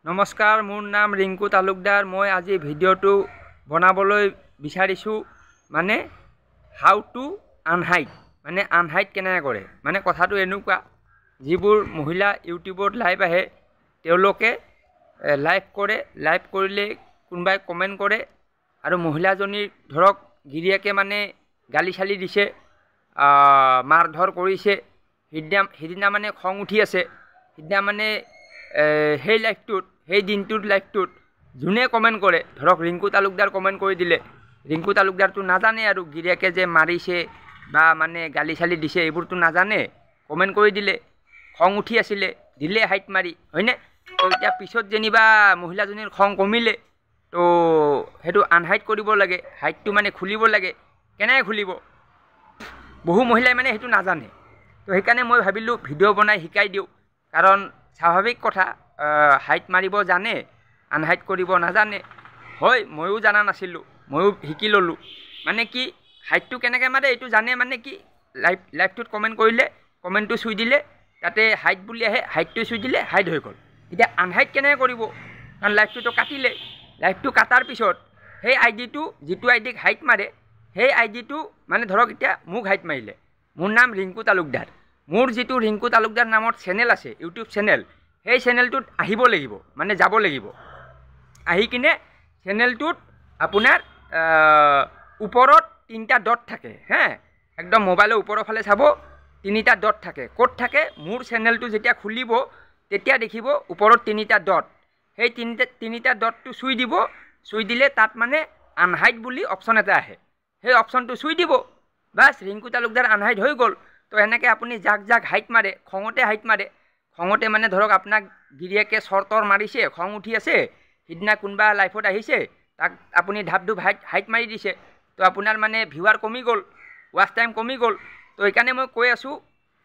নমস্কাৰ, মোৰ নাম ৰিংকু তালুকদাৰ। মই আজি ভিডিঅ'টো বনাবলৈ বিচাৰিছোঁ মানে হাউ টু আনহাইড, মানে আনহাইড কেনেকৈ কৰে। মানে কথাটো এনেকুৱা, যিবোৰ মহিলা ইউটিউবত লাইভ আহে তেওঁলোকে লাইভ কৰে, লাইভ কৰিলে কোনোবাই কমেণ্ট কৰে আৰু মহিলাজনীৰ ধৰক গিৰিয়েকে মানে গালি চালি দিছে, মাৰ ধৰ কৰিছে, সিদিনা মানে খং উঠি আছে, সিদিনা মানে সেই লাইভটোত, সেই দিনটোত লাইভটোত যোনে কমেণ্ট কৰে, ধৰক ৰিংকু তালুকদাৰ কমেণ্ট কৰি দিলে, ৰিংকু তালুকদাৰটো নাজানে আৰু গিৰিয়েকে যে মাৰিছে বা মানে গালি চালি দিছে এইবোৰতো নাজানে, কমেণ্ট কৰি দিলে, খং উঠি আছিলে, দিলে হাইট মাৰি, হয়নে? তো এতিয়া পিছত যেনিবা মহিলাজনীৰ খং কমিলে, তো সেইটো আনহাইট কৰিব লাগে, হাইটটো মানে খুলিব লাগে। কেনেকৈ খুলিব? বহু মহিলাই মানে সেইটো নাজানে। তো সেইকাৰণে মই ভাবিলোঁ ভিডিঅ' বনাই শিকাই দিওঁ, কাৰণ স্বাভাৱিক কথা, হাইট মাৰিব জানে, আনহাইট কৰিব নাজানে। হয়, ময়ো জানা নাছিলোঁ, ময়ো শিকি ল'লোঁ। মানে কি, হাইটটো কেনেকৈ মাৰে এইটো জানে, মানে কি লাইভটোত কমেণ্ট কৰিলে, কমেণ্টটো চুই দিলে, তাতে হাইট বুলি আহে, হাইটটো চুই দিলে হাইট হৈ গ'ল। এতিয়া আনহাইট কেনেকৈ কৰিব? কাৰণ লাইভটোতো কাটিলে, লাইভটো কাটাৰ পিছত সেই আইডিটো, যিটো আইডিক হাইট মাৰে, সেই আইডিটো মানে ধৰক এতিয়া মোক হাইট মাৰিলে, মোৰ নাম ৰিংকু তালুকদাৰ, মোৰ যিটো ৰিংকু তালুকদাৰ নামৰ চেনেল আছে, ইউটিউব চেনেল, সেই চেনেলটোত আহিব লাগিব, মানে যাব লাগিব। আহি কিনে চেনেলটোত আপোনাৰ ওপৰত 3টা ডট থাকে, হে, একদম মোবাইলৰ ওপৰৰ ফালে চাব, 3টা ডট থাকে। ক'ত থাকে? মোৰ চেনেলটো যেতিয়া খুলিব তেতিয়া দেখিব ওপৰত 3টা ডট, সেই 3টা ডটটো চুই দিব, চুই দিলে তাত মানে আনহাইট বুলি অপশ্যন এটা আহে, সেই অপশ্যনটো চুই দিব, বাছ ৰিংকু তালুকদাৰ আনহাইট হৈ গ'ল। তো এনেকৈ আপুনি যাক যাক হাইট মাৰে, খঙতে হাইট মাৰে, খঙতে মানে ধৰক আপোনাক গিৰিয়েকে চৰ্তৰ মাৰিছে, খং উঠি আছে, সিদিনা কোনোবা লাইফত আহিছে, তাক আপুনি ধাপ ধুপ হাইট মাৰি দিছে, তো আপোনাৰ মানে ভিউৱাৰ কমি গ'ল, ৱাচ টাইম কমি গ'ল। তো সেইকাৰণে মই কৈ আছোঁ,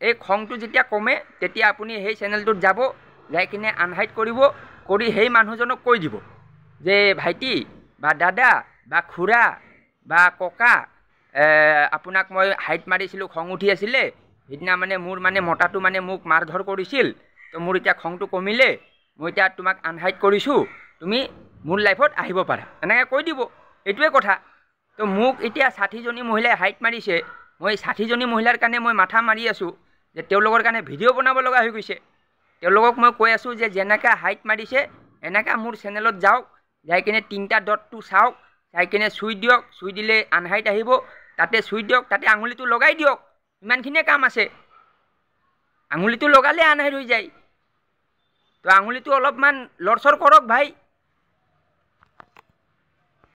এই খংটো যেতিয়া কমে তেতিয়া আপুনি সেই চেনেলটোত যাব, যাই কিনে আনহাইট কৰিব, কৰি সেই মানুহজনক কৈ দিব যে ভাইটি বা দাদা বা খুৰা বা ককা, আপোনাক মই হাইট মাৰিছিলোঁ, খং উঠি আছিলে, সিদিনা মানে মোৰ মানে মতাটো মানে মোক মাৰ ধৰ কৰিছিল, তো মোৰ এতিয়া খংটো কমিলে, মই এতিয়া তোমাক আনহাইট কৰিছোঁ, তুমি মোৰ লাইফত আহিব পাৰা, এনেকৈ কৈ দিব। এইটোৱে কথা। তো মোক এতিয়া 60জনী মহিলাই হাইট মাৰিছে, মই 60জনী মহিলাৰ কাৰণে মই মাথা মাৰি আছোঁ যে তেওঁলোকৰ কাৰণে ভিডিঅ' বনাব লগা হৈ গৈছে। তেওঁলোকক মই কৈ আছোঁ যে যেনেকৈ হাইট মাৰিছে এনেকৈ মোৰ চেনেলত যাওক, যাই কিনে 3টা ডটটো চাওক, চাই কিনে চুই দিয়ক, চুই দিলে আনহাইট আহিব, তাতে চুই দিয়ক, তাতে আঙুলিটো লগাই দিয়ক, ইমানখিনিয়ে কাম আছে। আঙুলিটো লগালে আনহাইট হৈ যায়। তো আঙুলিটো অলপমান লৰচৰ কৰক ভাই।